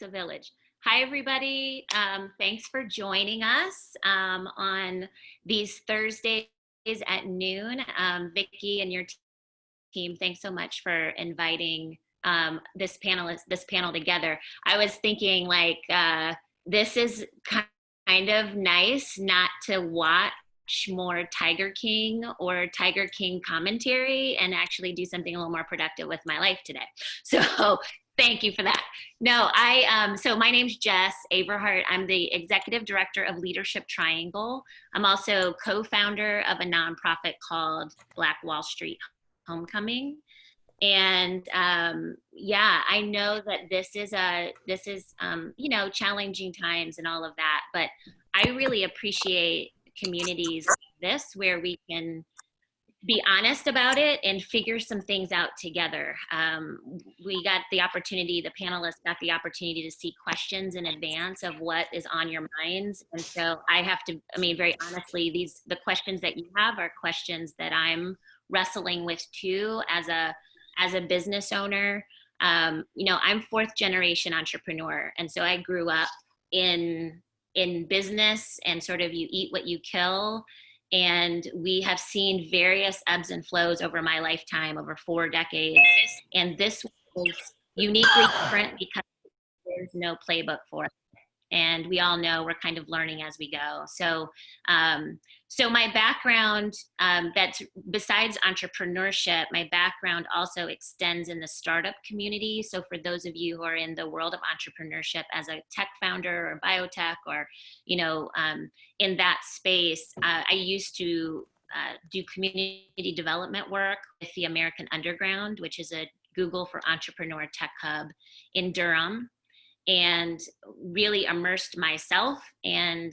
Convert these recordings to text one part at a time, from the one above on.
takes a village. Hi, everybody. Thanks for joining us on these Thursdays at noon. Vicki and your team, thanks so much for inviting this panel together. I was thinking this is kind of nice not to watch more Tiger King or Tiger King commentary and actually do something a little more productive with my life today. So thank you for that. No, so my name's Jess Averhart. I'm the executive director of Leadership Triangle. I'm also co-founder of a nonprofit called Black Wall Street Homecoming. And yeah, I know that this is challenging times and all of that, but I really appreciate communities like this where we can be honest about it and figure some things out together. We got the opportunity, the panelists got the opportunity to see questions in advance of what is on your minds. And so I have to, very honestly, the questions that you have are questions that I'm wrestling with too as a business owner. I'm fourth generation entrepreneur. And so I grew up in business and sort of you eat what you kill. And we have seen various ebbs and flows over my lifetime, over 4 decades. And this was uniquely different because there's no playbook for it. And we all know we're kind of learning as we go. So my background, that's besides entrepreneurship, my background also extends in the startup community. So for those of you who are in the world of entrepreneurship as a tech founder or biotech or, in that space, I used to do community development work with the American Underground, which is a Google for Entrepreneur tech hub in Durham, and really immersed myself, and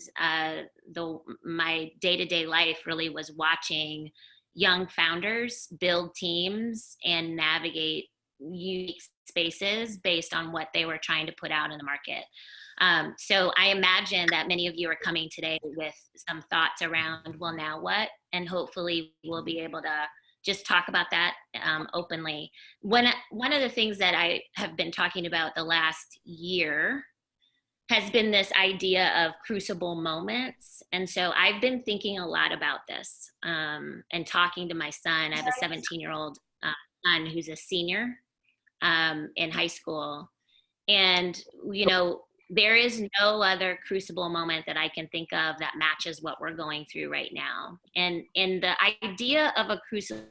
my day-to-day life really was watching young founders build teams and navigate unique spaces based on what they were trying to put out in the market. So I imagine that many of you are coming today with some thoughts around, well, now what? And hopefully we'll be able to just talk about that openly. One of the things that I have been talking about the last year has been this idea of crucible moments. And so I've been thinking a lot about this and talking to my son. I have a 17-year-old son who's a senior in high school. And, there is no other crucible moment that I can think of that matches what we're going through right now. And the idea of a crucible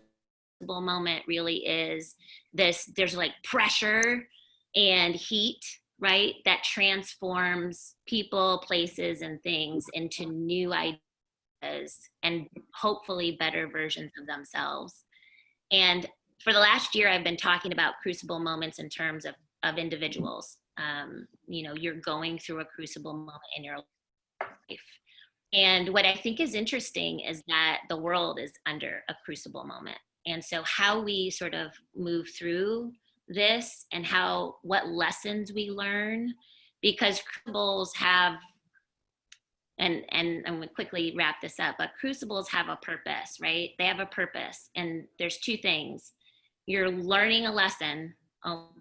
moment really is there's like pressure and heat, right? That transforms people, places, and things into new ideas and hopefully better versions of themselves. And for the last year, I've been talking about crucible moments in terms of individuals. You're going through a crucible moment in your life. And what I think is interesting is that the world is under a crucible moment. And so how we sort of move through this and what lessons we learn, because crucibles have, and I'm going to quickly wrap this up, but crucibles have a purpose, right? They have a purpose. And there's 2 things. You're learning a lesson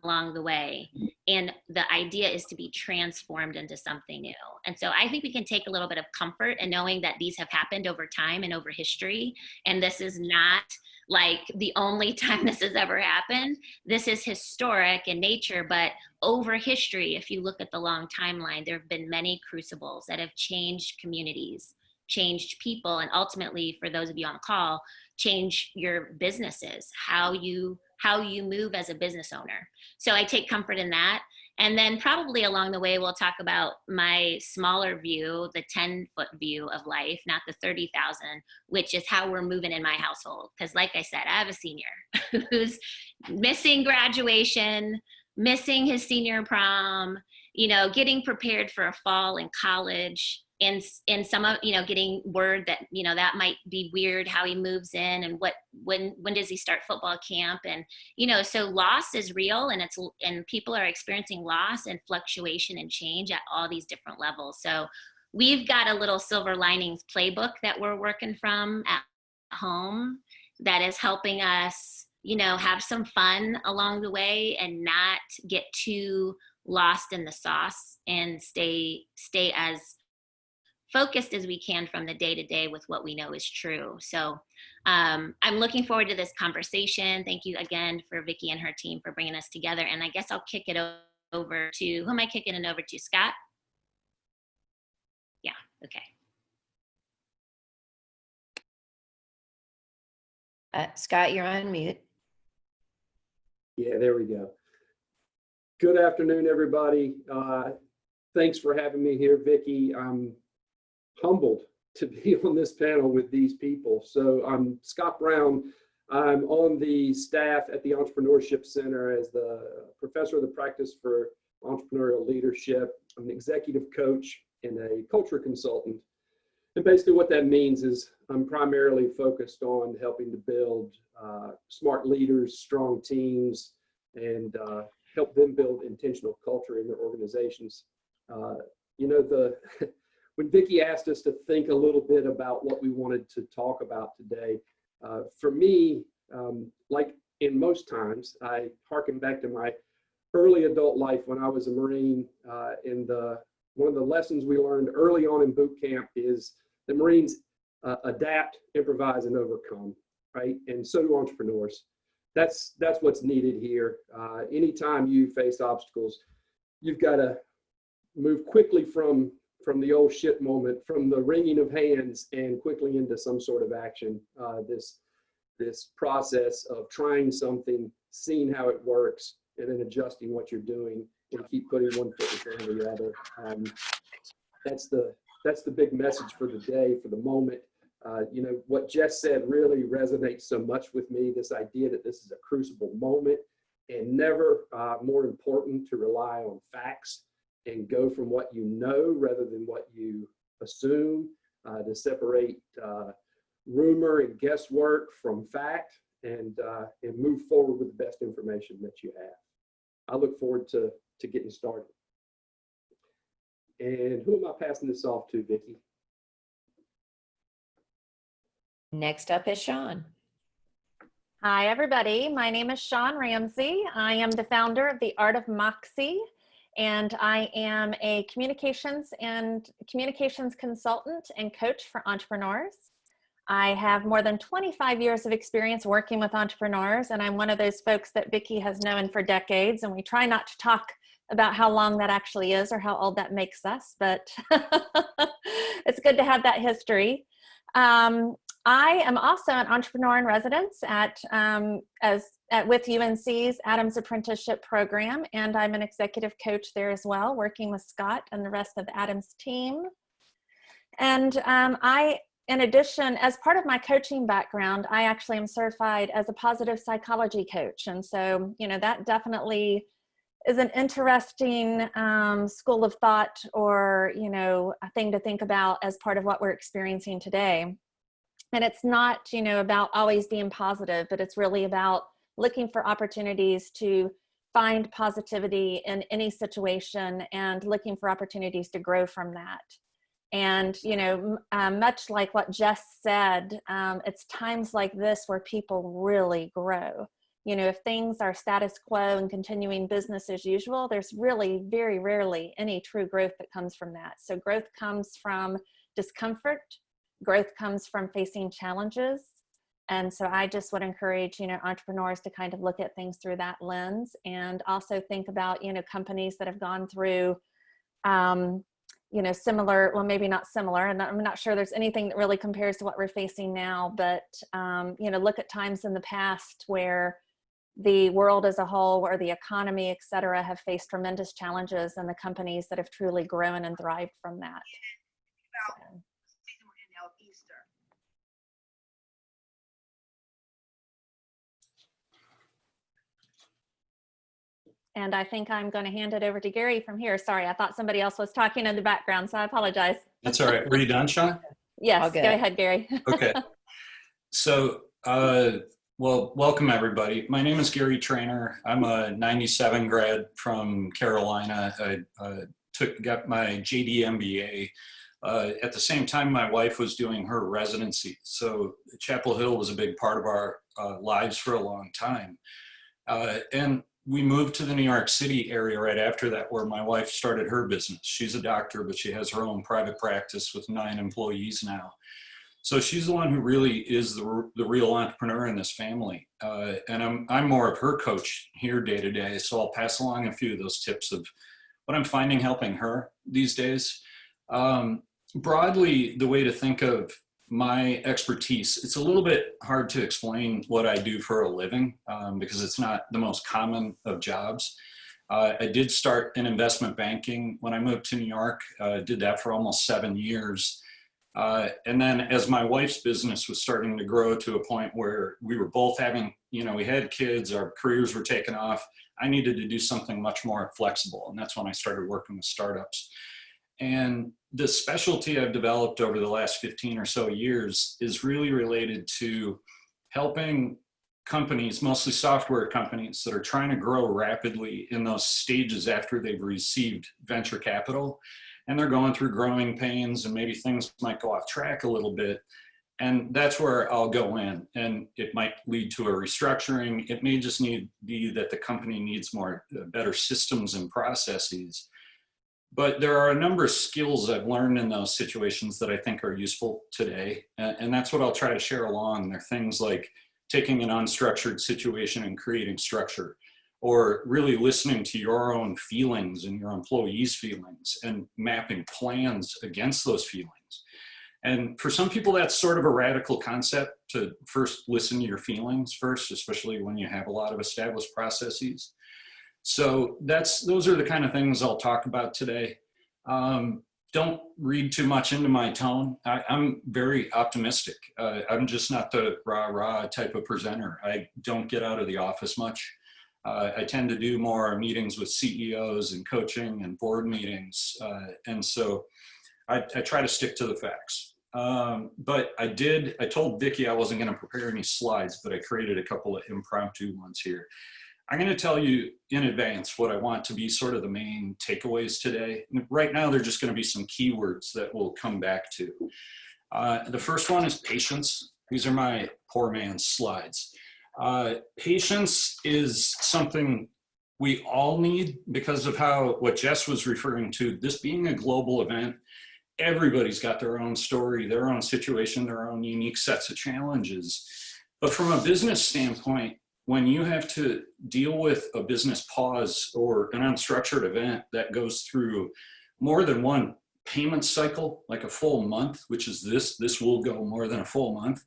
along the way, and the idea is to be transformed into something new. And so I think we can take a little bit of comfort in knowing that these have happened over time and over history, and this is not like the only time this has ever happened. This is historic in nature, but over history, if you look at the long timeline, there have been many crucibles that have changed communities, changed people, and ultimately, for those of you on the call, change your businesses, how you move as a business owner. So I take comfort in that. And then probably along the way, we'll talk about my smaller view, the 10-foot view of life, not the 30,000, which is how we're moving in my household. Because like I said, I have a senior who's missing graduation, missing his senior prom, getting prepared for a fall in college, and some of, getting word that, that might be weird how he moves in and when does he start football camp? And, so loss is real, and people are experiencing loss and fluctuation and change at all these different levels. So we've got a little silver linings playbook that we're working from at home that is helping us, have some fun along the way and not get too lost in the sauce and stay as focused as we can from the day to day with what we know is true. So I'm looking forward to this conversation. Thank you again for Vicki and her team for bringing us together. And I guess I'll kick it over to, who am I kicking it over to? Scott? Yeah, okay. Scott, you're on mute. Yeah, there we go. Good afternoon, everybody. Thanks for having me here, Vicki. I'm humbled to be on this panel with these people. So I'm Scott Brown. I'm on the staff at the Entrepreneurship Center as the professor of the practice for entrepreneurial leadership. I'm an executive coach and a culture consultant. And basically what that means is I'm primarily focused on helping to build smart leaders, strong teams, and help them build intentional culture in their organizations. You know, when Vicki asked us to think a little bit about what we wanted to talk about today, for me, like in most times, I harken back to my early adult life when I was a Marine. One of the lessons we learned early on in boot camp is the Marines adapt, improvise, and overcome, right? And so do entrepreneurs. That's what's needed here. Anytime you face obstacles, you've got to move quickly from the old shit moment, from the wringing of hands, and quickly into some sort of action. This process of trying something, seeing how it works, and then adjusting what you're doing, and keep putting one foot in front of the other. That's the big message for the day, for the moment. You know, what Jess said really resonates so much with me, this idea that this is a crucible moment, and never more important to rely on facts and go from what you know rather than what you assume, to separate rumor and guesswork from fact, and move forward with the best information that you have. I look forward to getting started. And who am I passing this off to, Vicki? Next up is Sean. Hi, everybody. My name is Sean Ramsey. I am the founder of The Art of Moxie, and I am a communications consultant and coach for entrepreneurs. I have more than 25 years of experience working with entrepreneurs, and I'm one of those folks that Vicki has known for decades, and we try not to talk about how long that actually is or how old that makes us, but it's good to have that history. I am also an entrepreneur in residence with UNC's Adams Apprenticeship Program, and I'm an executive coach there as well, working with Scott and the rest of the Adams team. And in addition, as part of my coaching background, I actually am certified as a positive psychology coach. And so, you know, that definitely is an interesting school of thought, or, you know, a thing to think about as part of what we're experiencing today. And it's not, you know, about always being positive, but it's really about looking for opportunities to find positivity in any situation and looking for opportunities to grow from that. And, you know, much like what Jess said, it's times like this where people really grow. You know, if things are status quo and continuing business as usual, there's really very rarely any true growth that comes from that. So growth comes from discomfort. Growth comes from facing challenges. And so I just would encourage, you know, entrepreneurs to kind of look at things through that lens, and also think about, you know, companies that have gone through, you know, similar, well, maybe not similar, and I'm not sure there's anything that really compares to what we're facing now, but, you know, look at times in the past where the world as a whole, or the economy, et cetera, have faced tremendous challenges, and the companies that have truly grown and thrived from that. So. And I think I'm going to hand it over to Gary from here. Sorry, I thought somebody else was talking in the background, so I apologize. That's all right. Were you done, Sean? Yes, go ahead, Gary. Okay. So, well, welcome everybody. My name is Gary Trainor. I'm a 97 grad from Carolina. I got my JD MBA. At the same time, my wife was doing her residency. So Chapel Hill was a big part of our lives for a long time. And we moved to the New York City area right after that, where my wife started her business. She's a doctor, but she has her own private practice with 9 employees now. So she's the one who really is the real entrepreneur in this family. And I'm more of her coach here day to day. So I'll pass along a few of those tips of what I'm finding helping her these days. Broadly, the way to think of my expertise, it's a little bit hard to explain what I do for a living because it's not the most common of jobs. I did start in investment banking when I moved to New York. Did that for almost 7 years. And then as my wife's business was starting to grow to a point where we were both having, we had kids, our careers were taking off, I needed to do something much more flexible. And that's when I started working with startups. And the specialty I've developed over the last 15 or so years is really related to helping companies, mostly software companies, that are trying to grow rapidly in those stages after they've received venture capital. And they're going through growing pains and maybe things might go off track a little bit. And that's where I'll go in, and it might lead to a restructuring. It may just be that the company needs better systems and processes. But there are a number of skills I've learned in those situations that I think are useful today. And that's what I'll try to share along. They're things like taking an unstructured situation and creating structure, or really listening to your own feelings and your employees' feelings and mapping plans against those feelings. And for some people, that's sort of a radical concept, to first listen to your feelings first, especially when you have a lot of established processes. So those are the kind of things I'll talk about today. Don't read too much into my tone. I'm very optimistic. I'm just not the rah-rah type of presenter. I don't get out of the office much. I tend to do more meetings with CEOs and coaching and board meetings. And so I try to stick to the facts. But I told Vicki I wasn't going to prepare any slides, but I created a couple of impromptu ones here. I'm going to tell you in advance what I want to be sort of the main takeaways today. Right now, they're just going to be some keywords that we'll come back to. The first one is patience. These are my poor man's slides. Patience is something we all need because of what Jess was referring to, this being a global event. Everybody's got their own story, their own situation, their own unique sets of challenges. But from a business standpoint, when you have to deal with a business pause or an unstructured event that goes through more than one payment cycle, like a full month, which is this will go more than a full month,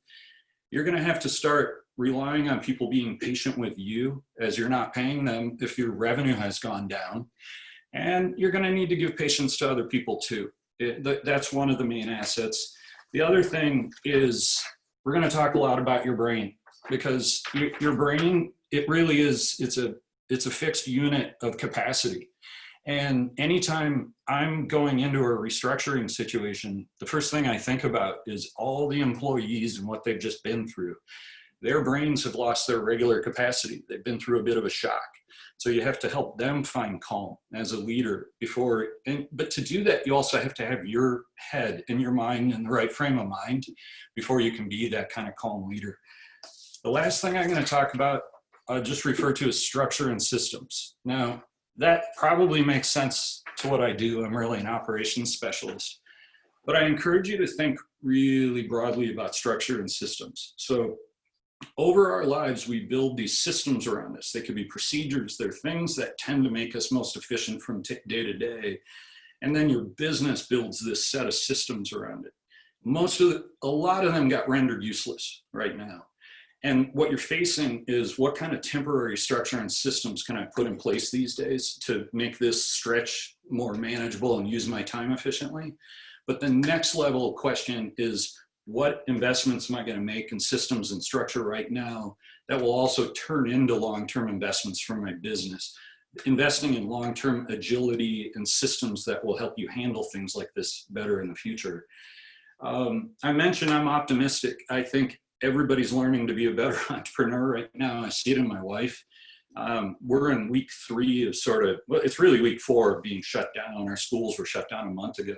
you're going to have to start relying on people being patient with you as you're not paying them if your revenue has gone down. And you're going to need to give patience to other people too. That's one of the main assets. The other thing is we're going to talk a lot about your brain, because your brain, it really is, it's a fixed unit of capacity. And anytime I'm going into a restructuring situation, the first thing I think about is all the employees and what they've just been through. Their brains have lost their regular capacity. They've been through a bit of a shock. So you have to help them find calm as a leader but to do that, you also have to have your head and your mind in the right frame of mind before you can be that kind of calm leader. The last thing I'm going to talk about, I'll just refer to as structure and systems. Now, that probably makes sense to what I do. I'm really an operations specialist. But I encourage you to think really broadly about structure and systems. So over our lives, we build these systems around us. They could be procedures. They're things that tend to make us most efficient from day to day. And then your business builds this set of systems around it. A lot of them got rendered useless right now. And what you're facing is, what kind of temporary structure and systems can I put in place these days to make this stretch more manageable and use my time efficiently? But the next level question is, what investments am I going to make in systems and structure right now that will also turn into long-term investments for my business? Investing in long-term agility and systems that will help you handle things like this better in the future. I mentioned I'm optimistic. I think everybody's learning to be a better entrepreneur right now. I see it in my wife. We're in week 3 of it's really week 4 of being shut down. Our schools were shut down a month ago.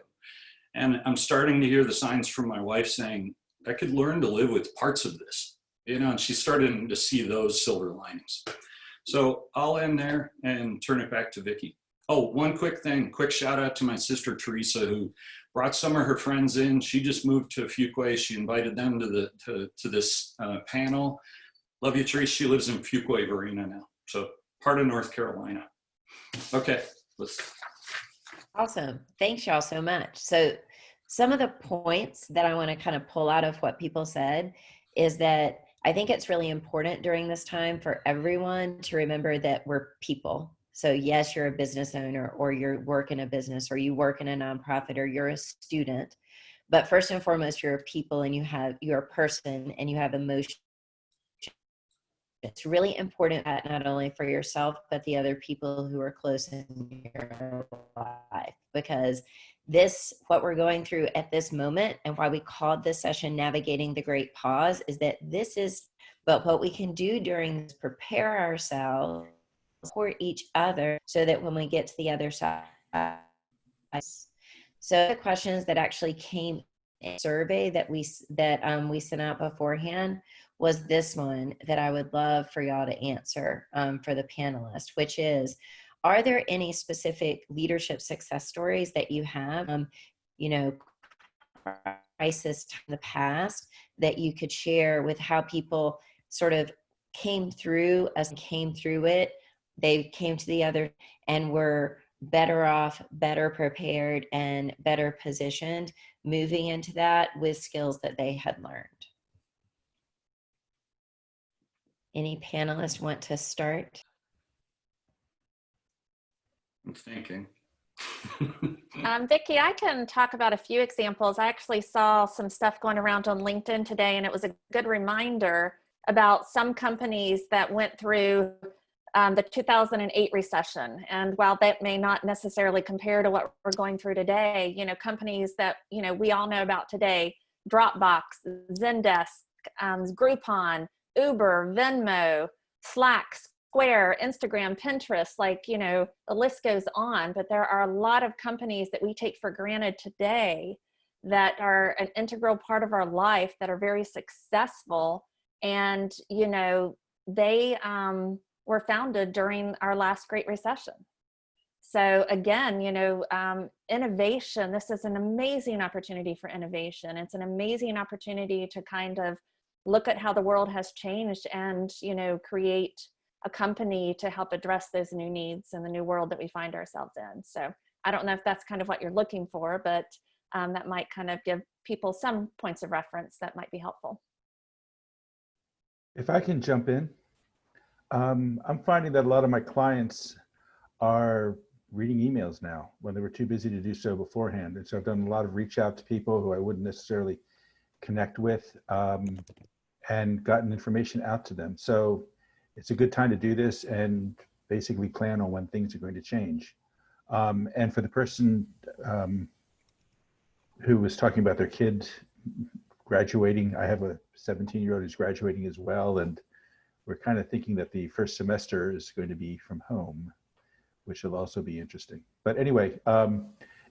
And I'm starting to hear the signs from my wife saying, I could learn to live with parts of this, and she's starting to see those silver linings. So I'll end there and turn it back to Vicki. Oh, one quick thing, quick shout out to my sister Teresa, who brought some of her friends in. She just moved to Fuquay. She invited them to this panel. Love you, Teresa. She lives in Fuquay, Varina now, so part of North Carolina. Okay, let's. Awesome. Thanks y'all so much. So some of the points that I want to kind of pull out of what people said is that I think it's really important during this time for everyone to remember that we're people. So yes, you're a business owner, or you work in a business, or you work in a nonprofit, or you're a student. But first and foremost, you're a people, and you're a person, and you have emotions. It's really important that not only for yourself, but the other people who are close in your life, because what we're going through at this moment, and why we called this session Navigating the Great Pause, is that but what we can do during this, prepare ourselves, support each other, so that when we get to the other side. So the questions that actually came in the survey that we sent out beforehand was this one that I would love for y'all to answer for the panelists, which is, are there any specific leadership success stories that you have, crisis in the past, that you could share with how people sort of came through it, they came to the other and were better off, better prepared, and better positioned moving into that with skills that they had learned? Any panelists want to start? I'm thinking. Vicki, I can talk about a few examples. I actually saw some stuff going around on LinkedIn today, and it was a good reminder about some companies that went through the 2008 recession. And while that may not necessarily compare to what we're going through today, companies that, we all know about today, Dropbox, Zendesk, Groupon, Uber, Venmo, Slack, Square, Instagram, Pinterest, the list goes on. But there are a lot of companies that we take for granted today that are an integral part of our life, that are very successful. And, they were founded during our last Great Recession. So again, innovation, this is an amazing opportunity for innovation. It's an amazing opportunity to kind of look at how the world has changed and, create a company to help address those new needs in the new world that we find ourselves in. So I don't know if that's kind of what you're looking for, but that might kind of give people some points of reference that might be helpful. If I can jump in, I'm finding that a lot of my clients are reading emails now when they were too busy to do so beforehand. And so I've done a lot of reach out to people who I wouldn't necessarily connect with, and gotten information out to them. So it's a good time to do this and basically plan on when things are going to change. And for the person who was talking about their kid graduating, I have a 17-year-old who's graduating as well. And we're kind of thinking that the first semester is going to be from home, which will also be interesting. But anyway,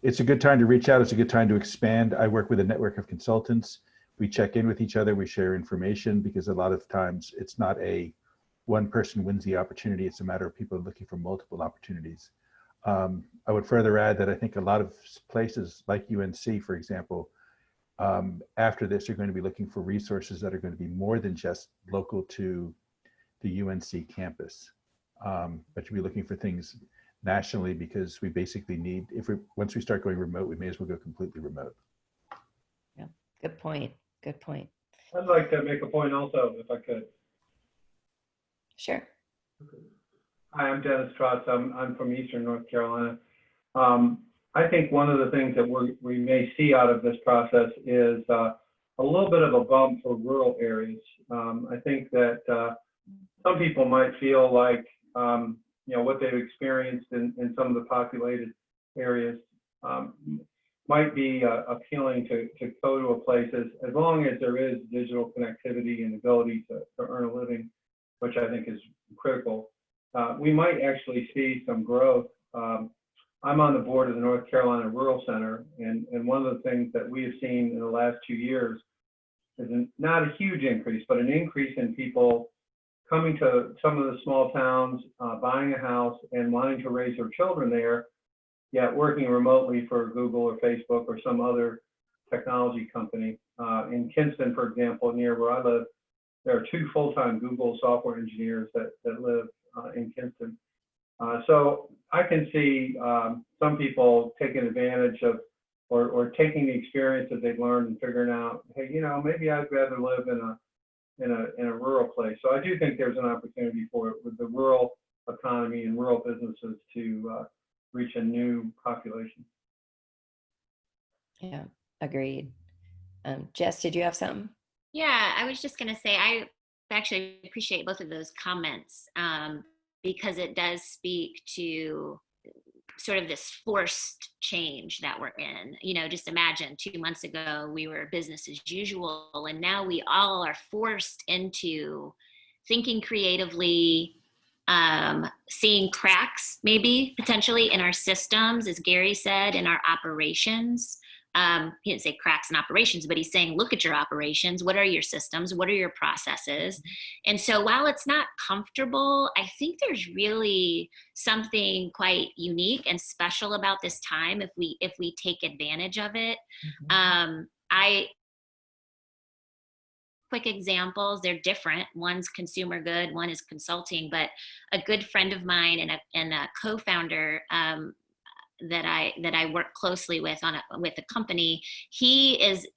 it's a good time to reach out. It's a good time to expand. I work with a network of consultants. We check in with each other. We share information, because a lot of times it's not a one person wins the opportunity. It's a matter of people looking for multiple opportunities. I would further add that I think a lot of places like UNC, for example, after this are going to be looking for resources that are going to be more than just local to the UNC campus, but you'll be looking for things nationally, because we basically need, once we start going remote, we may as well go completely remote. Yeah, good point. Good point. I'd like to make a point also, if I could. Sure. Hi, I'm Dennis Trotz. I'm from Eastern North Carolina. I think one of the things that we may see out of this process is a little bit of a bump for rural areas. I think that some people might feel like what they've experienced in some of the populated areas might be appealing to go to a place as long as there is digital connectivity and ability to earn a living, which I think is critical. We might actually see some growth. I'm on the board of the North Carolina Rural Center, and one of the things that we have seen in the last 2 years is not a huge increase, but an increase in people coming to some of the small towns, buying a house and wanting to raise their children there, yet working remotely for Google or Facebook or some other technology company. In Kinston, for example, near where I live, there are 2 full-time Google software engineers that live in Kinston. So I can see some people taking advantage of or taking the experience that they've learned and figuring out, hey, you know, maybe I'd rather live in a rural place. So I do think there's an opportunity for it with the rural economy and rural businesses to reach a new population. Yeah, agreed. Jess, did you have something? Yeah, I was just going to say, I actually appreciate both of those comments because it does speak to sort of this forced change that we're in. You know, just imagine 2 months ago, we were business as usual, and now we all are forced into thinking creatively, seeing cracks maybe potentially in our systems, as Gary said, in our operations. He didn't say cracks in operations, but he's saying, look at your operations. What are your systems? What are your processes? And so while it's not comfortable, I think there's really something quite unique and special about this time if we take advantage of it. Quick examples, they're different. One's consumer good, one is consulting, but a good friend of mine and a co-founder that I work closely with with a company, he is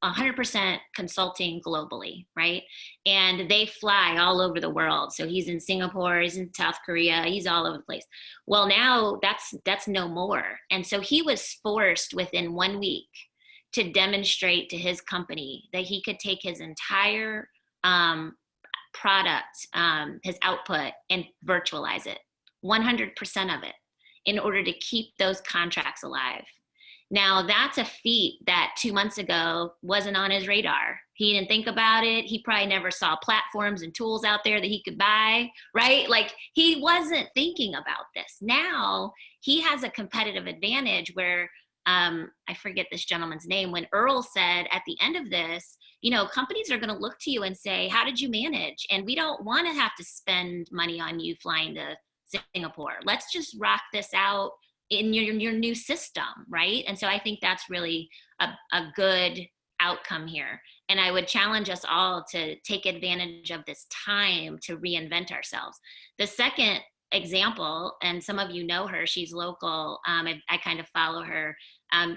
100% consulting globally, right? And they fly all over the world. So he's in Singapore, he's in South Korea, he's all over the place. Well, now that's no more. And so he was forced within 1 week to demonstrate to his company that he could take his entire product, his output, and virtualize it, 100% of it, in order to keep those contracts alive. Now, that's a feat that 2 months ago wasn't on his radar. He didn't think about it. He probably never saw platforms and tools out there that he could buy, right? Like, he wasn't thinking about this. Now, he has a competitive advantage where, I forget this gentleman's name, when Earl said at the end of this, you know, companies are going to look to you and say, how did you manage? And we don't want to have to spend money on you flying to Singapore. Let's just rock this out in your new system, right? And so I think that's really a good outcome here. And I would challenge us all to take advantage of this time to reinvent ourselves. The second example, and some of you know her, she's local. I kind of follow her.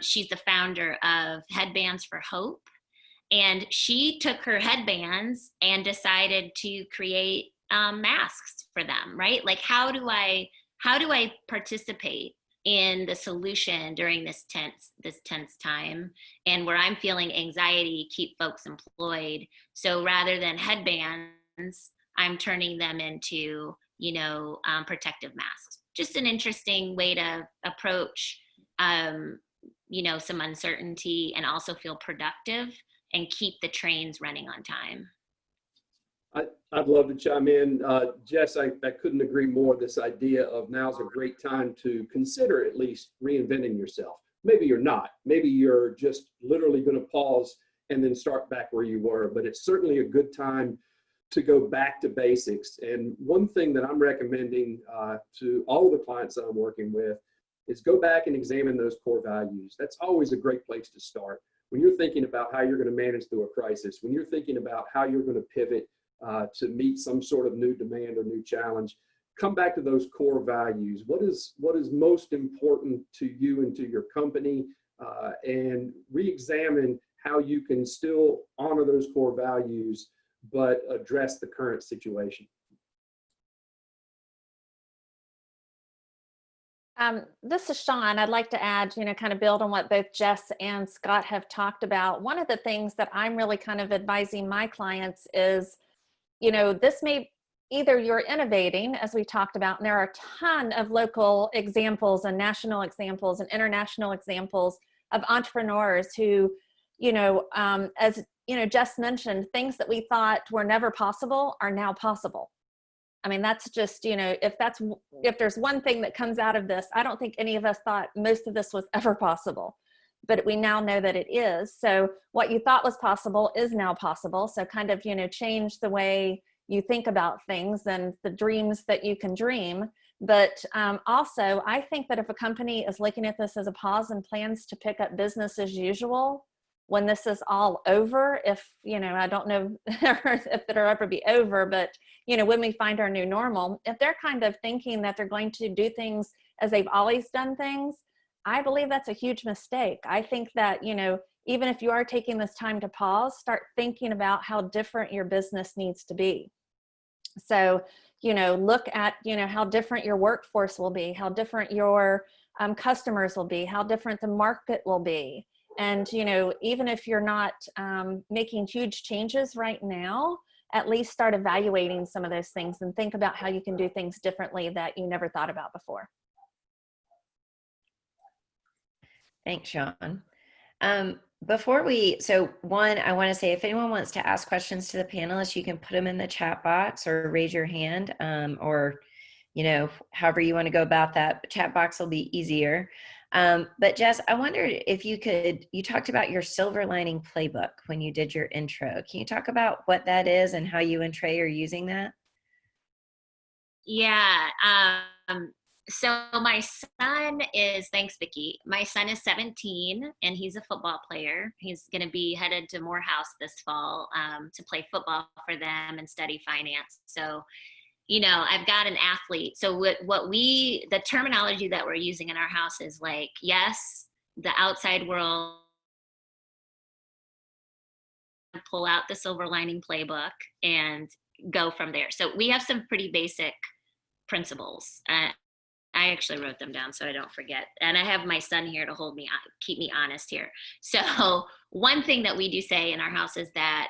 She's the founder of Headbands for Hope. And she took her headbands and decided to create masks for them, right? Like, how do I participate in the solution during this tense time, and where I'm feeling anxiety, keep folks employed? So rather than headbands, I'm turning them into, you know, protective masks. Just an interesting way to approach, you know, some uncertainty and also feel productive and keep the trains running on time. I'd love to chime in. Jess, I couldn't agree more. This idea of now's a great time to consider at least reinventing yourself. Maybe you're not. Maybe you're just literally going to pause and then start back where you were. But it's certainly a good time to go back to basics. And one thing that I'm recommending to all of the clients that I'm working with is go back and examine those core values. That's always a great place to start. When you're thinking about how you're going to manage through a crisis, when you're thinking about how you're going to pivot to meet some sort of new demand or new challenge, come back to those core values. What is most important to you and to your company, and re-examine how you can still honor those core values, but address the current situation. This is Sean. I'd like to add, you know, kind of build on what both Jess and Scott have talked about. One of the things that I'm really kind of advising my clients is, you know, this may either you're innovating, as we talked about, and there are a ton of local examples and national examples and international examples of entrepreneurs who, you know, as you know, Jess mentioned, things that we thought were never possible are now possible. I mean, that's just, you know, if there's one thing that comes out of this, I don't think any of us thought most of this was ever possible, but we now know that it is. So what you thought was possible is now possible. So kind of, you know, change the way you think about things and the dreams that you can dream. But also, I think that if a company is looking at this as a pause and plans to pick up business as usual, when this is all over, if, you know, I don't know if it'll ever be over, but, you know, when we find our new normal, if they're kind of thinking that they're going to do things as they've always done things, I believe that's a huge mistake. I think that, you know, even if you are taking this time to pause, start thinking about how different your business needs to be. So, you know, look at, you know, how different your workforce will be, how different your customers will be, how different the market will be. And, you know, even if you're not making huge changes right now, at least start evaluating some of those things and think about how you can do things differently that you never thought about before. Thanks, Sean. Before we, so one, I want to say if anyone wants to ask questions to the panelists, you can put them in the chat box or raise your hand, or, you know, however you want to go about that. Chat box will be easier. But Jess, I wondered if you could, you talked about your silver lining playbook when you did your intro. Can you talk about what that is and how you and Trey are using that? Yeah. So my son is, thanks, Vicki. My son is 17 and he's a football player. He's going to be headed to Morehouse this fall to play football for them and study finance. So, you know, I've got an athlete. So the terminology that we're using in our house is like, yes, the outside world, pull out the silver lining playbook and go from there. So we have some pretty basic principles. I actually wrote them down so I don't forget. And I have my son here to keep me honest here. So one thing that we do say in our house is that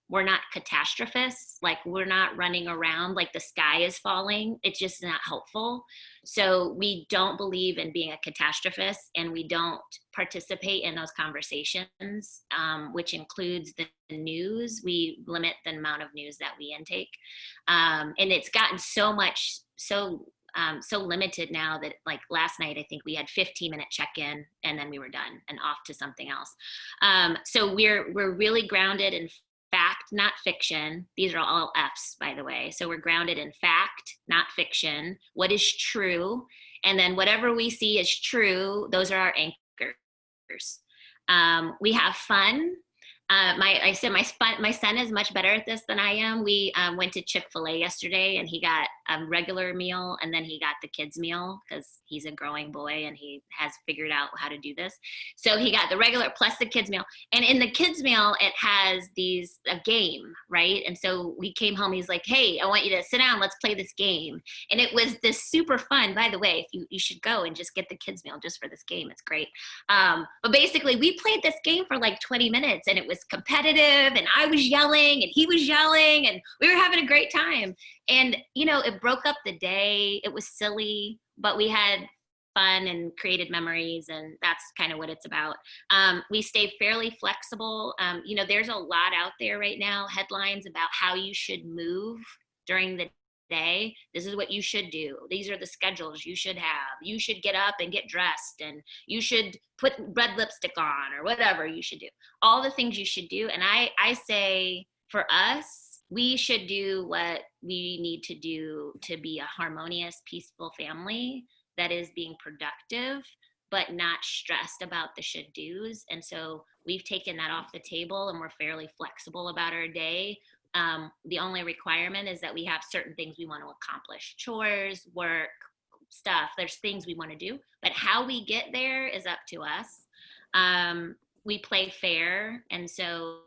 we're not catastrophists. Like, we're not running around like the sky is falling. It's just not helpful. So we don't believe in being a catastrophist, and we don't participate in those conversations, which includes the news. We limit the amount of news that we intake. And it's gotten so limited now that, like, last night, I think we had 15-minute check-in and then we were done and off to something else. So we're really grounded in fact, not fiction. These are all F's, by the way. So we're grounded in fact, not fiction. What is true? And then whatever we see as true, those are our anchors. We have fun. My son is much better at this than I am. We went to Chick-fil-A yesterday, and he got a regular meal, and then he got the kids meal because he's a growing boy and he has figured out how to do this. So he got the regular plus the kids meal, and in the kids meal it has a game, right? And so we came home. He's like, "Hey, I want you to sit down. Let's play this game." And it was this super fun. By the way, if you should go and just get the kids meal just for this game. It's great. But basically, we played this game for like 20 minutes, and it was competitive, and I was yelling and he was yelling, and we were having a great time. And, you know, it broke up the day. It was silly, but we had fun and created memories, and that's kind of what it's about. We stay fairly flexible. You know, there's a lot out there right now, headlines about how you should move during the day. This is what you should do. These are the schedules you should have. You should get up and get dressed, and you should put red lipstick on, or whatever you should do. All the things you should do. And I say, for us, we should do what we need to do to be a harmonious, peaceful family that is being productive, but not stressed about the should do's. And so we've taken that off the table, and we're fairly flexible about our day. The only requirement is that we have certain things we want to accomplish: chores, work, stuff. There's things we want to do, but how we get there is up to us. We play fair. And so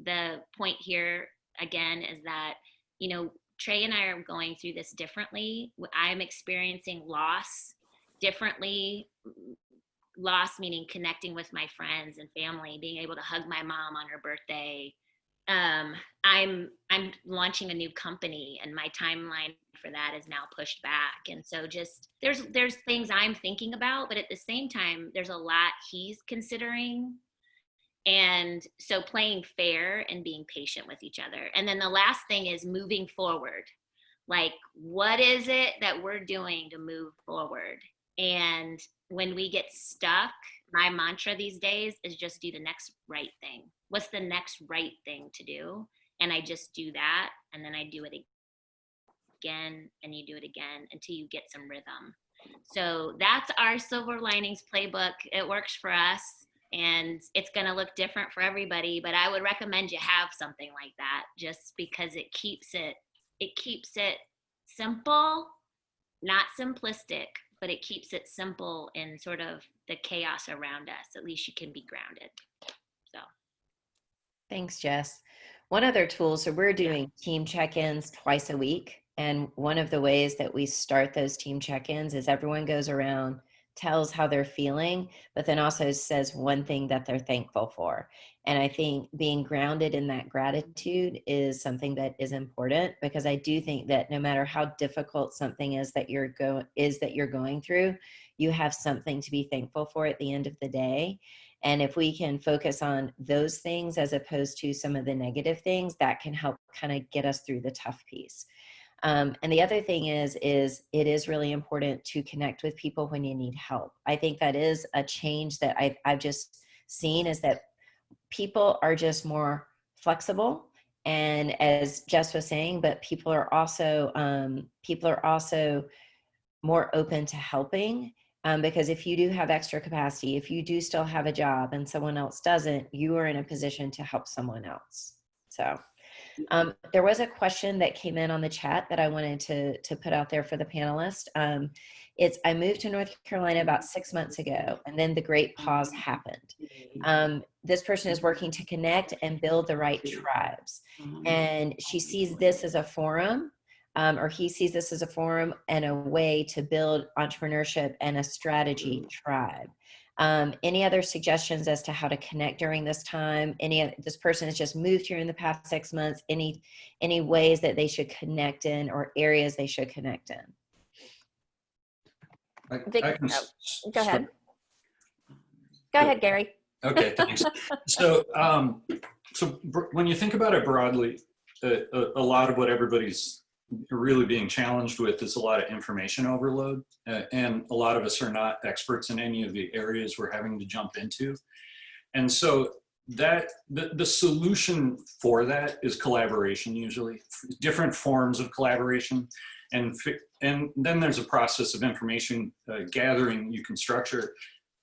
the point here again is that, you know, Trey and I are going through this differently. I'm experiencing loss differently. Loss meaning connecting with my friends and family, being able to hug my mom on her birthday. I'm launching a new company, and my timeline for that is now pushed back. And so just there's things I'm thinking about, but at the same time, there's a lot he's considering. And so playing fair and being patient with each other. And then the last thing is moving forward. Like, what is it that we're doing to move forward? And when we get stuck, my mantra these days is just do the next right thing. What's the next right thing to do? And I just do that, and then I do it again, and you do it again until you get some rhythm. So that's our silver linings playbook. It works for us, and it's going to look different for everybody, but I would recommend you have something like that, just because it keeps it simple, not simplistic, but it keeps it simple in sort of the chaos around us. At least you can be grounded. So Thanks, Jess. One other tool, so we're doing team check-ins twice a week. And one of the ways that we start those team check-ins is everyone goes around, tells how they're feeling, but then also says one thing that they're thankful for. And I think being grounded in that gratitude is something that is important, because I do think that no matter how difficult something is that you're going through, you have something to be thankful for at the end of the day. And if we can focus on those things as opposed to some of the negative things, that can help kind of get us through the tough piece. And the other thing is it is really important to connect with people when you need help. I think that is a change that I've just seen, is that people are just more flexible. And as Jess was saying, but people are also more open to helping. Because if you do have extra capacity, if you do still have a job and someone else doesn't, you are in a position to help someone else. So there was a question that came in on the chat that I wanted to put out there for the panelists. I moved to North Carolina about 6 months ago, and then the great pause happened. This person is working to connect and build the right tribes. And she sees this as a forum, or he sees this as a forum and a way to build entrepreneurship and a strategy tribe. Any other suggestions as to how to connect during this time? This person has just moved here in the past 6 months. Any ways that they should connect in, or areas they should connect in? Go ahead. Go ahead, Gary. Okay, thanks. So when you think about it broadly, a lot of what everybody's really being challenged with is a lot of information overload, and a lot of us are not experts in any of the areas we're having to jump into. And so that the solution for that is collaboration, usually different forms of collaboration, and then there's a process of information gathering you can structure.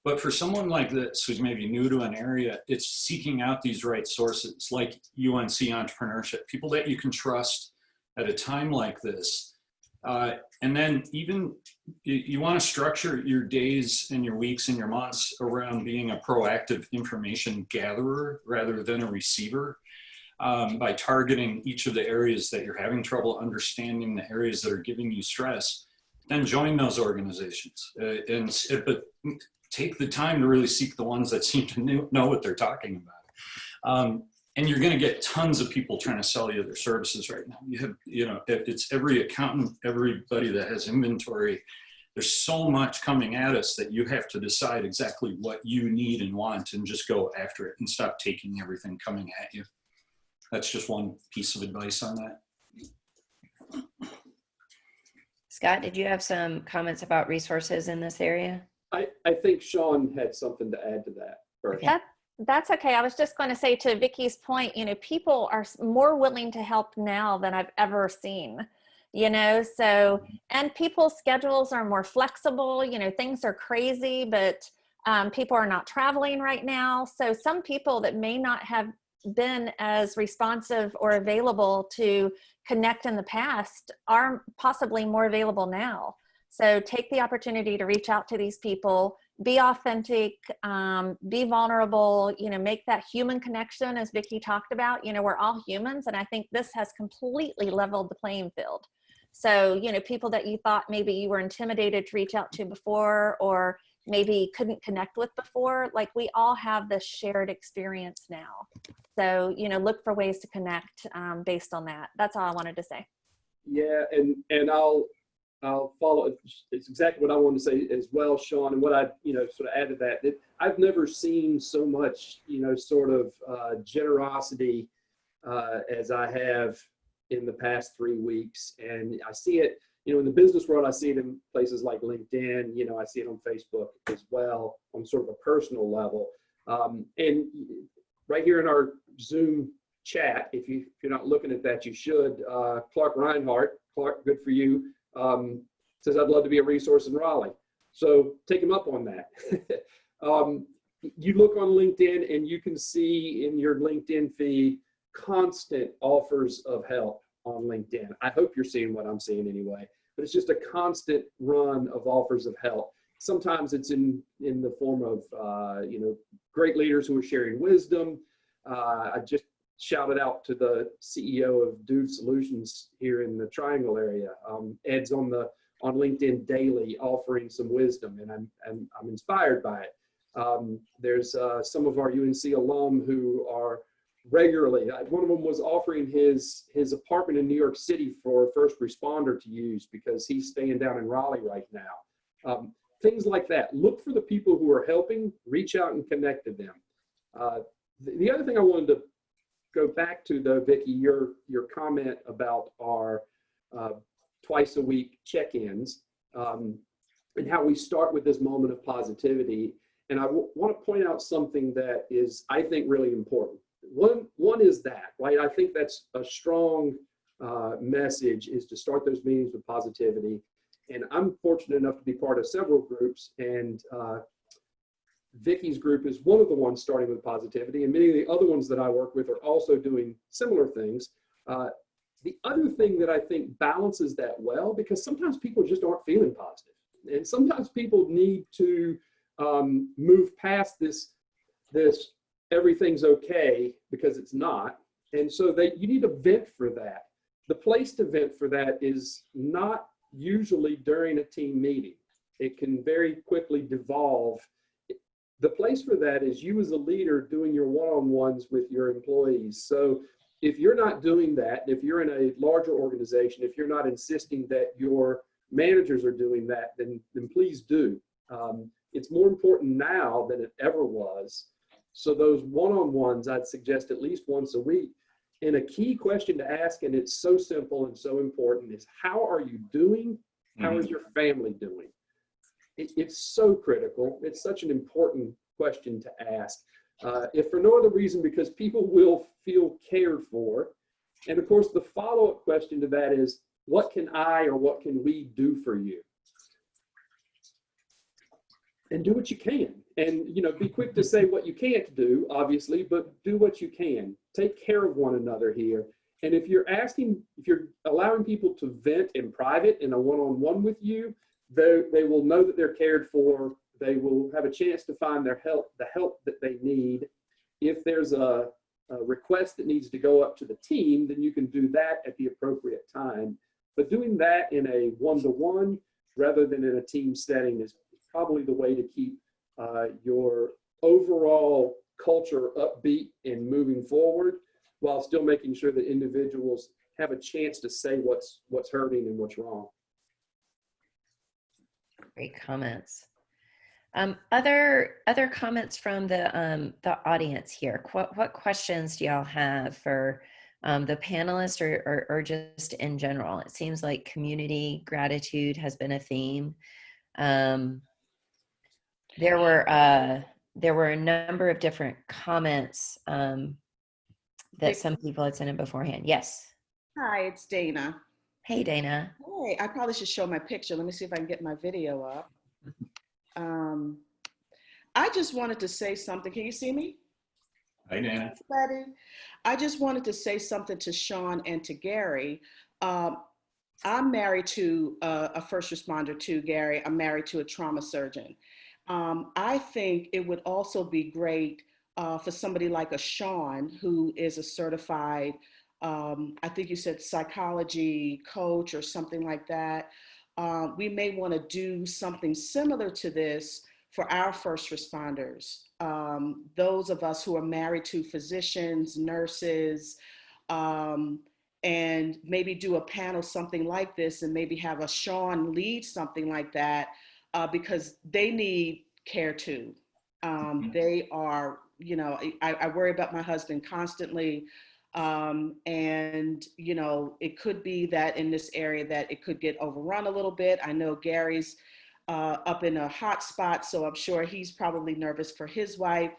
But for someone like this who's maybe new to an area, it's seeking out these right sources like UNC Entrepreneurship, people that you can trust at a time like this. And then even you want to structure your days and your weeks and your months around being a proactive information gatherer rather than a receiver, by targeting each of the areas that you're having trouble understanding, the areas that are giving you stress. Then join those organizations, but take the time to really seek the ones that seem to know what they're talking about. And you're going to get tons of people trying to sell you their services right now. It's every accountant, everybody that has inventory. There's so much coming at us that you have to decide exactly what you need and want, and just go after it and stop taking everything coming at you. That's just one piece of advice on that. Scott, did you have some comments about resources in this area? I think Sean had something to add to that first. Okay. That's okay. I was just going to say, to Vicky's point, people are more willing to help now than I've ever seen, so, and people's schedules are more flexible, things are crazy, but people are not traveling right now. So some people that may not have been as responsive or available to connect in the past are possibly more available now. So take the opportunity to reach out to these people, be authentic, be vulnerable, make that human connection, as Vicki talked about. We're all humans, and I think this has completely leveled the playing field. So, people that you thought maybe you were intimidated to reach out to before, or maybe couldn't connect with before, like, we all have this shared experience now. So, look for ways to connect based on that. That's all I wanted to say. Yeah, and I'll follow. It's exactly what I wanted to say as well, Sean. And what I, sort of add to that, I've never seen so much, sort of generosity as I have in the past 3 weeks. And I see it, in the business world. I see it in places like LinkedIn. I see it on Facebook as well, on sort of a personal level. And right here in our Zoom chat. If you're not looking at that, you should. Clark Reinhardt, Clark, good for you, says, I'd love to be a resource in Raleigh. So take him up on that. You look on LinkedIn and you can see in your LinkedIn feed constant offers of help on LinkedIn. I hope you're seeing what I'm seeing anyway, but it's just a constant run of offers of help. Sometimes it's in the form of, great leaders who are sharing wisdom. I just shouted out to the CEO of Dude Solutions here in the Triangle area. Ed's on LinkedIn daily offering some wisdom, and I'm inspired by it. There's some of our UNC alum who are regularly, one of them was offering his apartment in New York City for a first responder to use because he's staying down in Raleigh right now. Things like that. Look for the people who are helping, reach out and connect to them. The other thing I wanted to go back to, though, Vicki, your comment about our twice a week check-ins and how we start with this moment of positivity. And I want to point out something that is, I think, really important. One is that, right? I think that's a strong message, is to start those meetings with positivity. And I'm fortunate enough to be part of several groups, and Vicki's group is one of the ones starting with positivity, and many of the other ones that I work with are also doing similar things. The other thing that I think balances that well, because sometimes people just aren't feeling positive, and sometimes people need to move past this everything's okay, because it's not, and so you need to vent for that. The place to vent for that is not usually during a team meeting. It can very quickly devolve. The place for that is you as a leader doing your one-on-ones with your employees. So if you're not doing that, if you're in a larger organization, if you're not insisting that your managers are doing that, then please do. It's more important now than it ever was. So those one-on-ones, I'd suggest at least once a week. And a key question to ask, and it's so simple and so important, is how are you doing? How is your family doing? It's so critical. It's such an important question to ask. If for no other reason, because people will feel cared for. And of course, the follow-up question to that is, what can I or what can we do for you? And do what you can. And, be quick to say what you can't do, obviously, but do what you can. Take care of one another here. And if you're allowing people to vent in private in a one-on-one with you, they will know that they're cared for. They will have a chance to find the help that they need. If there's a request that needs to go up to the team, then you can do that at the appropriate time. But doing that in a one-to-one rather than in a team setting is probably the way to keep your overall culture upbeat and moving forward, while still making sure that individuals have a chance to say what's hurting and what's wrong. Great comments. Other comments from the audience here. What questions do y'all have for the panelists or just in general? It seems like community gratitude has been a theme. There were a number of different comments that some people had sent in beforehand. Yes. Hi, it's Dana. Hey, Dana. Hey, I probably should show my picture. Let me see if I can get my video up. I just wanted to say something. Can you see me? Hi, Dana. I just wanted to say something to Sean and to Gary. I'm married to a first responder too, Gary. I'm married to a trauma surgeon. I think it would also be great for somebody like a Sean, who is a certified, I think you said psychology coach or something like that. We may want to do something similar to this for our first responders. Those of us who are married to physicians, nurses, and maybe do a panel, something like this, and maybe have a Sean lead something like that, because they need care too. They are, I worry about my husband constantly. And, it could be that in this area that it could get overrun a little bit. I know Gary's up in a hot spot, so I'm sure he's probably nervous for his wife.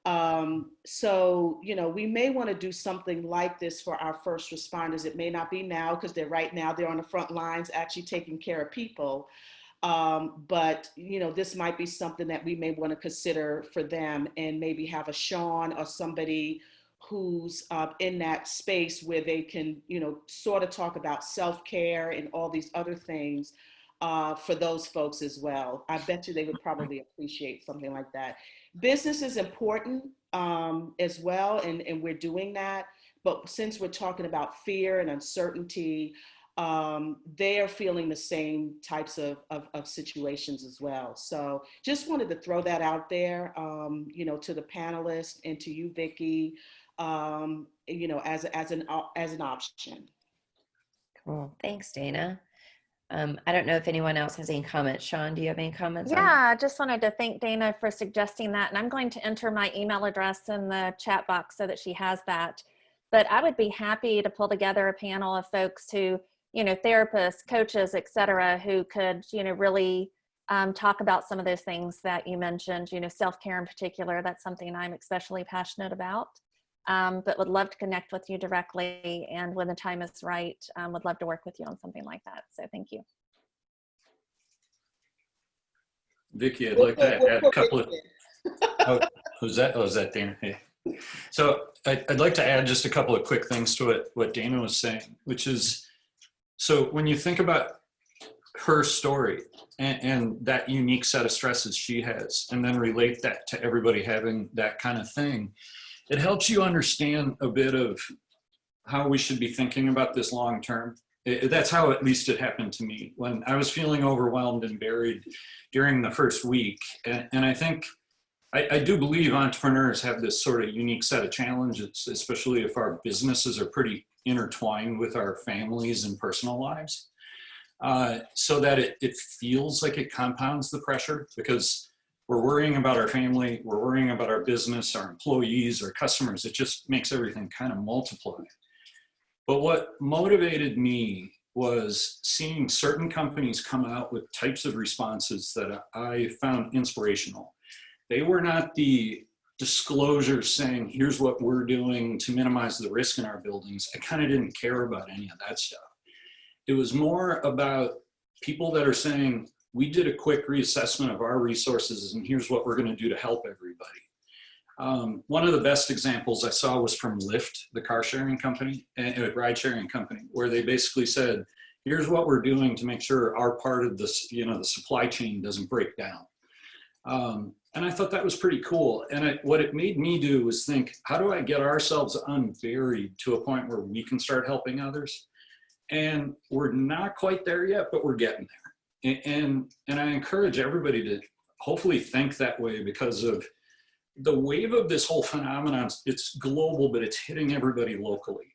So, you know, we may want to do something like this for our first responders. It may not be now because they're on the front lines actually taking care of people. But, you know, this might be something that we may want to consider for them, and maybe have a Sean or somebody who's in that space where they can, you know, sort of talk about self-care and all these other things for those folks as well. I bet you they would probably appreciate something like that. Business is important as well, and we're doing that. But since we're talking about fear and uncertainty, they are feeling the same types of situations as well. So just wanted to throw that out there, you know, to the panelists and to you, Vicki, you know, as an option. Cool. Thanks, Dana. I don't know if anyone else has any comments. Sean, do you have any comments? Yeah, I just wanted to thank Dana for suggesting that. And I'm going to enter my email address in the chat box so that she has that. But I would be happy to pull together a panel of folks who, you know, therapists, coaches, et cetera, who could, you know, really talk about some of those things that you mentioned, you know, self-care in particular. That's something I'm especially passionate about. But would love to connect with you directly. And when the time is right, would love to work with you on something like that. So thank you. Vicki, I'd like to add a couple of, is that Dana? Yeah. So I'd like to add just a couple of quick things to what Dana was saying, which is, so when you think about her story and that unique set of stresses she has, and then relate that to everybody having that kind of thing, it helps you understand a bit of how we should be thinking about this long term. That's how at least it happened to me when I was feeling overwhelmed and buried during the first week. And I think, I do believe entrepreneurs have this sort of unique set of challenges, especially if our businesses are pretty intertwined with our families and personal lives, so that it feels like it compounds the pressure, because we're worrying about our family, we're worrying about our business, our employees, our customers. It just makes everything kind of multiply. But what motivated me was seeing certain companies come out with types of responses that I found inspirational. They were not the disclosure saying, here's what we're doing to minimize the risk in our buildings. I kind of didn't care about any of that stuff. It was more about people that are saying, we did a quick reassessment of our resources and here's what we're going to do to help everybody. One of the best examples I saw was from Lyft, the car sharing company, ride sharing company, where they basically said, here's what we're doing to make sure our part of this, you know, the supply chain doesn't break down. And I thought that was pretty cool. And what it made me do was think, how do I get ourselves unburied to a point where we can start helping others? And we're not quite there yet, but we're getting there. And I encourage everybody to hopefully think that way, because of the wave of this whole phenomenon. It's global, but it's hitting everybody locally.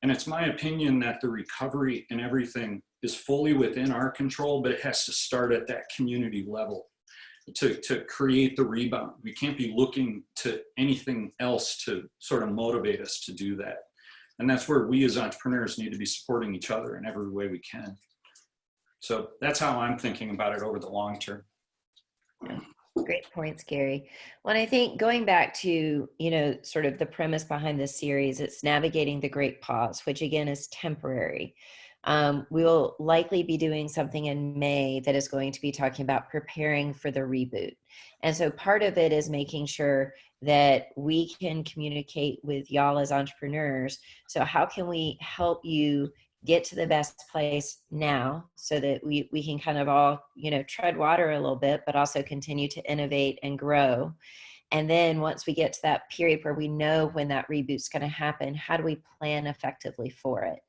And it's my opinion that the recovery and everything is fully within our control, but it has to start at that community level to create the rebound. We can't be looking to anything else to sort of motivate us to do that. And that's where we as entrepreneurs need to be supporting each other in every way we can. So that's how I'm thinking about it over the long term. Yeah. Great points, Gary. Well, I think going back to, you know, sort of the premise behind this series, it's navigating the great pause, which again is temporary. We will likely be doing something in May that is going to be talking about preparing for the reboot. And so part of it is making sure that we can communicate with y'all as entrepreneurs. So how can we help you get to the best place now so that we can kind of all, you know, tread water a little bit, but also continue to innovate and grow. And then once we get to that period where we know when that reboot's going to happen, how do we plan effectively for it?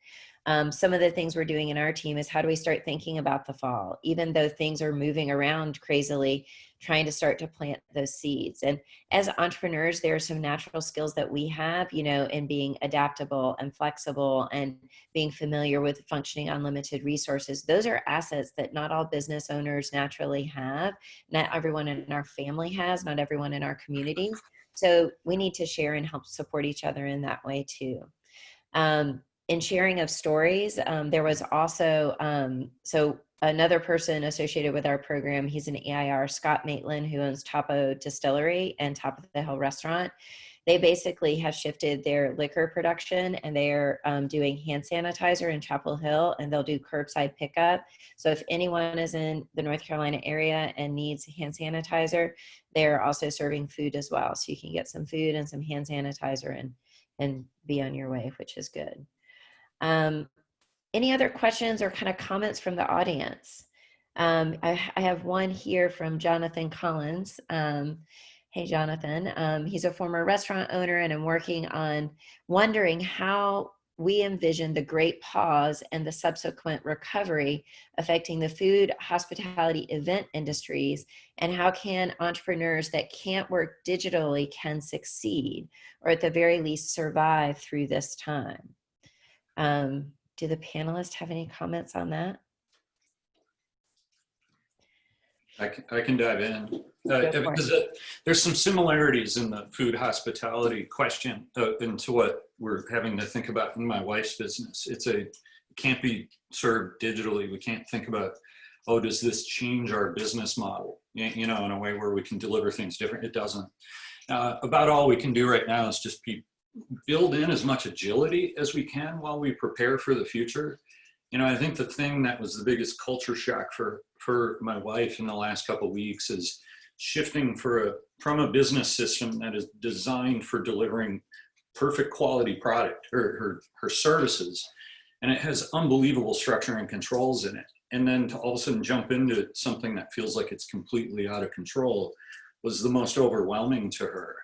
Some of the things we're doing in our team is how do we start thinking about the fall, even though things are moving around crazily, trying to start to plant those seeds. And as entrepreneurs, there are some natural skills that we have, you know, in being adaptable and flexible and being familiar with functioning on limited resources. Those are assets that not all business owners naturally have. Not everyone in our family has, not everyone in our communities. So we need to share and help support each other in that way too. In sharing of stories, there was also, so another person associated with our program, he's an EIR, Scott Maitland, who owns Topo Distillery and Top of the Hill Restaurant. They basically have shifted their liquor production, and they're doing hand sanitizer in Chapel Hill, and they'll do curbside pickup. So if anyone is in the North Carolina area and needs hand sanitizer, they're also serving food as well. So you can get some food and some hand sanitizer and be on your way, which is good. Any other questions or kind of comments from the audience? I have one here from Jonathan Collins. Hey, Jonathan. He's a former restaurant owner, and I'm wondering how we envision the great pause and the subsequent recovery affecting the food, hospitality, event industries, and how can entrepreneurs that can't work digitally can succeed, or at the very least survive through this time. Do the panelists have any comments on that? I can dive in. Because there's some similarities in the food hospitality question into what we're having to think about in my wife's business. It can't be served digitally. We can't think about, oh, does this change our business model? You know, in a way where we can deliver things different. It doesn't. About all we can do right now is just build in as much agility as we can while we prepare for the future. You know, I think the thing that was the biggest culture shock for my wife in the last couple of weeks is shifting from a business system that is designed for delivering perfect quality product, her services, and it has unbelievable structure and controls in it. And then to all of a sudden jump into something that feels like it's completely out of control was the most overwhelming to her.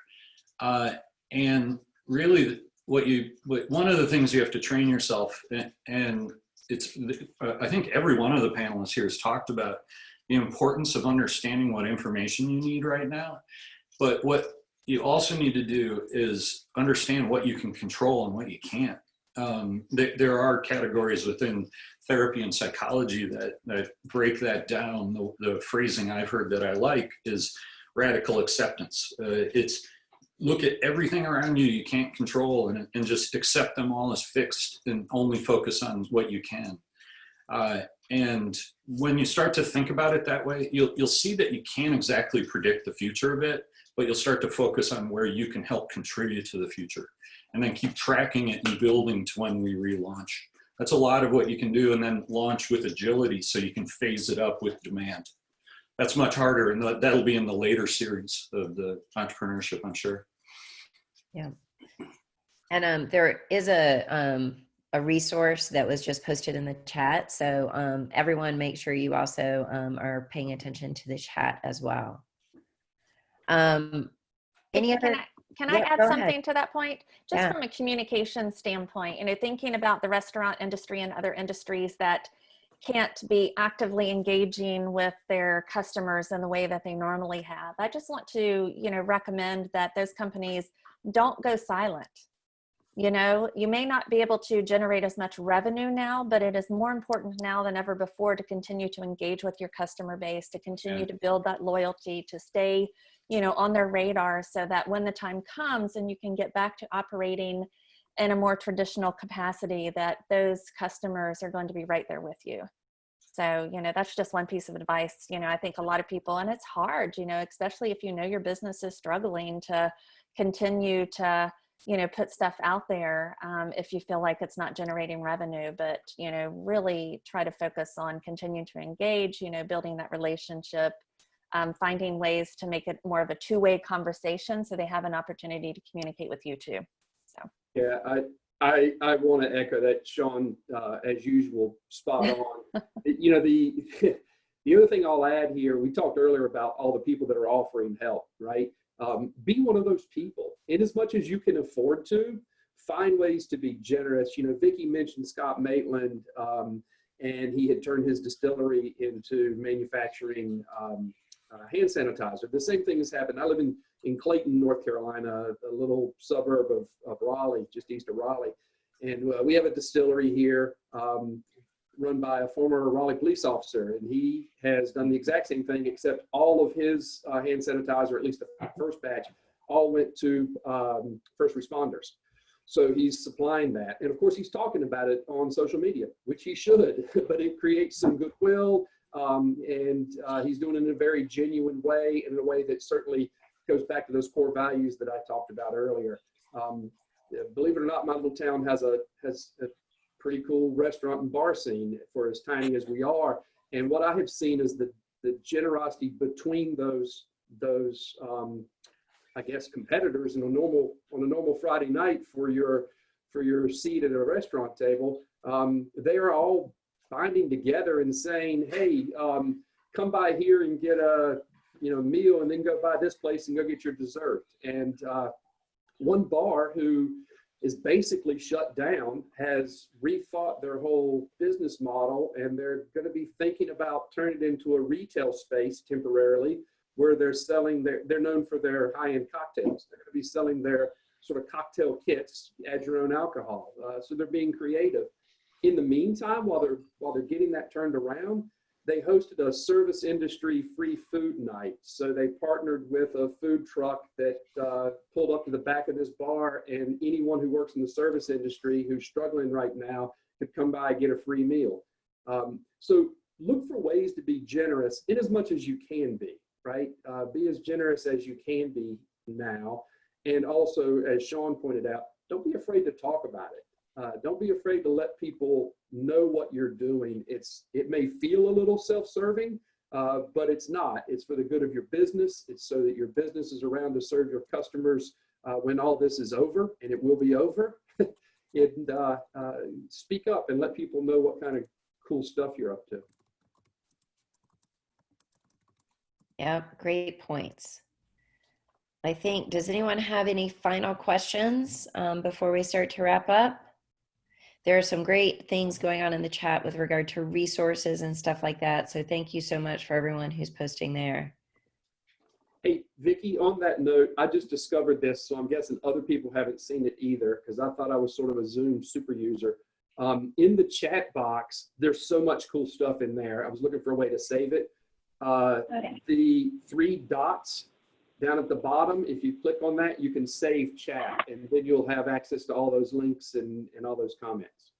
And really, one of the things you have to train yourself, and I think every one of the panelists here has talked about the importance of understanding what information you need right now. But what you also need to do is understand what you can control and what you can't. There are categories within therapy and psychology that break that down. The phrasing I've heard that I like is radical acceptance. It's look at everything around you can't control and just accept them all as fixed and only focus on what you can. And when you start to think about it that way, you'll see that you can't exactly predict the future of it, but you'll start to focus on where you can help contribute to the future, and then keep tracking it and building to when we relaunch. That's a lot of what you can do, and then launch with agility so you can phase it up with demand. That's much harder, and that'll be in the later series of the entrepreneurship, I'm sure. Yeah. And there is a resource that was just posted in the chat. So everyone make sure you also are paying attention to the chat as well. Any other? Can I add something to that point? Just from a communication standpoint, thinking about the restaurant industry and other industries that can't be actively engaging with their customers in the way that they normally have. I just want to, recommend that those companies don't go silent. You may not be able to generate as much revenue now, but it is more important now than ever before to continue to engage with your customer base, to continue to build that loyalty, to stay, on their radar, so that when the time comes and you can get back to operating in a more traditional capacity, that those customers are going to be right there with you. So, that's just one piece of advice. I think a lot of people, and it's hard, especially if your business is struggling, to continue to, put stuff out there if you feel like it's not generating revenue, but, really try to focus on continuing to engage, building that relationship, finding ways to make it more of a two-way conversation so they have an opportunity to communicate with you too. So. Yeah, I want to echo that, Sean, as usual, spot on. The other thing I'll add here, we talked earlier about all the people that are offering help, right? Be one of those people. In as much as you can afford to, find ways to be generous. Vicki mentioned Scott Maitland, and he had turned his distillery into manufacturing hand sanitizer. The same thing has happened. I live in Clayton, North Carolina, a little suburb of Raleigh, just east of Raleigh. And we have a distillery here run by a former Raleigh police officer. And he has done the exact same thing, except all of his hand sanitizer, at least the first batch, all went to first responders. So he's supplying that. And of course, he's talking about it on social media, which he should, but it creates some goodwill. And he's doing it in a very genuine way, and in a way that certainly goes back to those core values that I talked about earlier. Believe it or not, my little town has a pretty cool restaurant and bar scene for as tiny as we are. And what I have seen is the generosity between those I guess competitors on a normal Friday night for your seat at a restaurant table. They are all binding together and saying, hey, come by here and get a meal, and then go by this place and go get your dessert. And one bar who is basically shut down has rethought their whole business model, and they're going to be thinking about turning it into a retail space temporarily, where they're selling they're known for their high-end cocktails. They're going to be selling their sort of cocktail kits, add your own alcohol. So they're being creative. In the meantime, while they're getting that turned around, they hosted a service industry free food night. So they partnered with a food truck that pulled up to the back of this bar, and anyone who works in the service industry who's struggling right now could come by and get a free meal. So look for ways to be generous in as much as you can be, right? Be as generous as you can be now. And also, as Sean pointed out, don't be afraid to talk about it. Don't be afraid to let people know what you're doing. It may feel a little self-serving, but it's not. It's for the good of your business. It's so that your business is around to serve your customers when all this is over, and it will be over. And speak up and let people know what kind of cool stuff you're up to. Yeah, great points. I think, does anyone have any final questions before we start to wrap up? There are some great things going on in the chat with regard to resources and stuff like that. So thank you so much for everyone who's posting there. Hey, Vicki, on that note, I just discovered this, so I'm guessing other people haven't seen it either, because I thought I was sort of a Zoom super user. In the chat box, there's so much cool stuff in there. I was looking for a way to save it. Okay. The 3 dots down at the bottom, if you click on that, you can save chat, and then you'll have access to all those links and all those comments.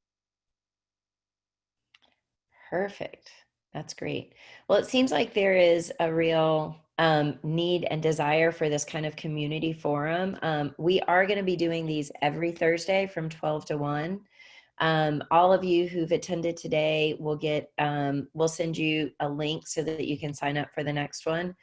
Perfect. That's great. Well, it seems like there is a real need and desire for this kind of community forum. We are going to be doing these every Thursday from 12 to 1. All of you who've attended today will get, we'll send you a link so that you can sign up for the next one.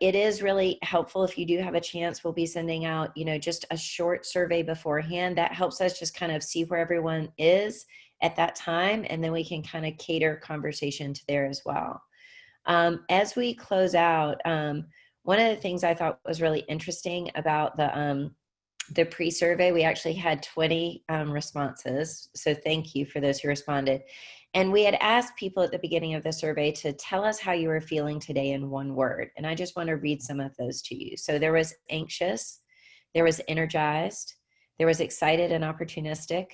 It is really helpful if you do have a chance. We'll be sending out, just a short survey beforehand. That helps us just kind of see where everyone is at that time, and then we can kind of cater conversation to there as well. As we close out, one of the things I thought was really interesting about the pre-survey, we actually had 20 responses. So thank you for those who responded. And we had asked people at the beginning of the survey to tell us how you were feeling today in one word. And I just want to read some of those to you. So there was anxious, there was energized, there was excited and opportunistic,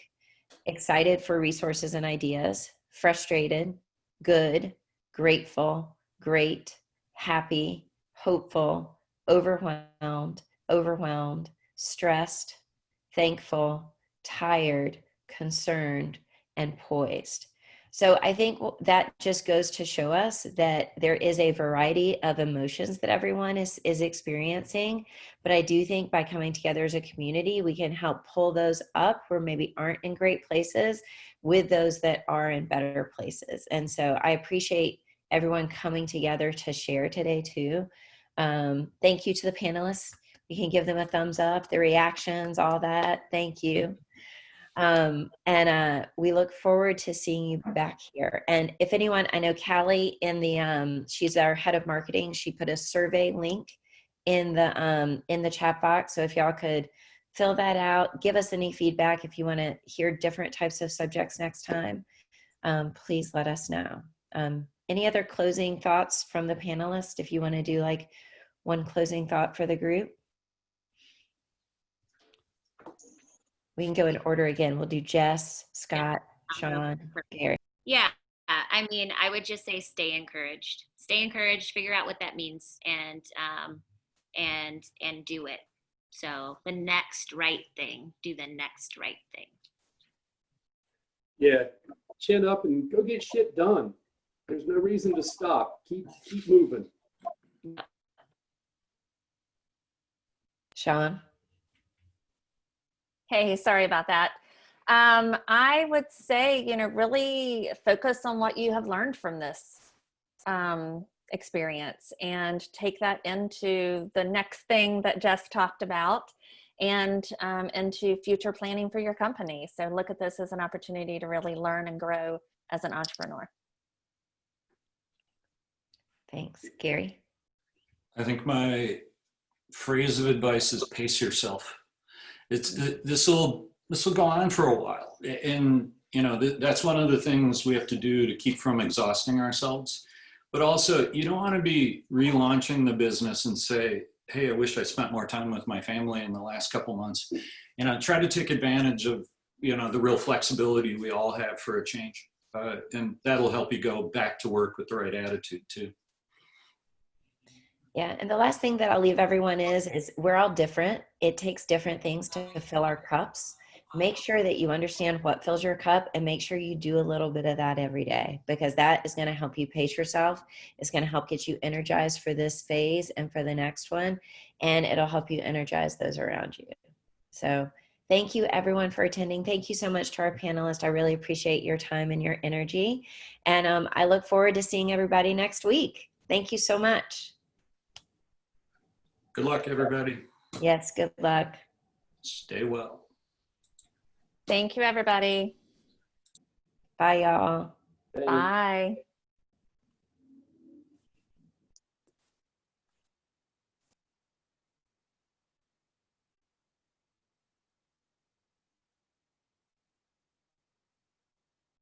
excited for resources and ideas, frustrated, good, grateful, great, happy, hopeful, overwhelmed, stressed, thankful, tired, concerned, and poised. So I think that just goes to show us that there is a variety of emotions that everyone is experiencing. But I do think by coming together as a community, we can help pull those up where maybe aren't in great places with those that are in better places. And so I appreciate everyone coming together to share today too. Thank you to the panelists. You can give them a thumbs up, the reactions, all that. Thank you. We look forward to seeing you back here. And if anyone, I know Callie in the, she's our head of marketing. She put a survey link in the chat box. So if y'all could fill that out, give us any feedback. If you want to hear different types of subjects next time, please let us know. Any other closing thoughts from the panelists? If you want to do like one closing thought for the group. We can go in order again. We'll do Jess, Scott, Sean, Gary. Yeah, I mean, I would just say stay encouraged. Stay encouraged, figure out what that means, and do it. So the next right thing, do the next right thing. Yeah, chin up and go get shit done. There's no reason to stop. Keep moving. Sean? Hey, sorry about that. I would say, really focus on what you have learned from this experience and take that into the next thing that Jess talked about and into future planning for your company. So look at this as an opportunity to really learn and grow as an entrepreneur. Thanks. Gary? I think my phrase of advice is pace yourself. This will go on for a while, and that's one of the things we have to do to keep from exhausting ourselves. But also, you don't want to be relaunching the business and say, hey, I wish I spent more time with my family in the last couple months. Try to take advantage of the real flexibility we all have for a change, and that'll help you go back to work with the right attitude too. Yeah, and the last thing that I'll leave everyone is we're all different. It takes different things to fill our cups. Make sure that you understand what fills your cup and make sure you do a little bit of that every day, because that is going to help you pace yourself. It's going to help get you energized for this phase and for the next one, and it'll help you energize those around you. So thank you everyone for attending. Thank you so much to our panelists. I really appreciate your time and your energy. And I look forward to seeing everybody next week. Thank you so much. Good luck, everybody. Yes, good luck. Stay well. Thank you, everybody. Bye, y'all. Hey. Bye.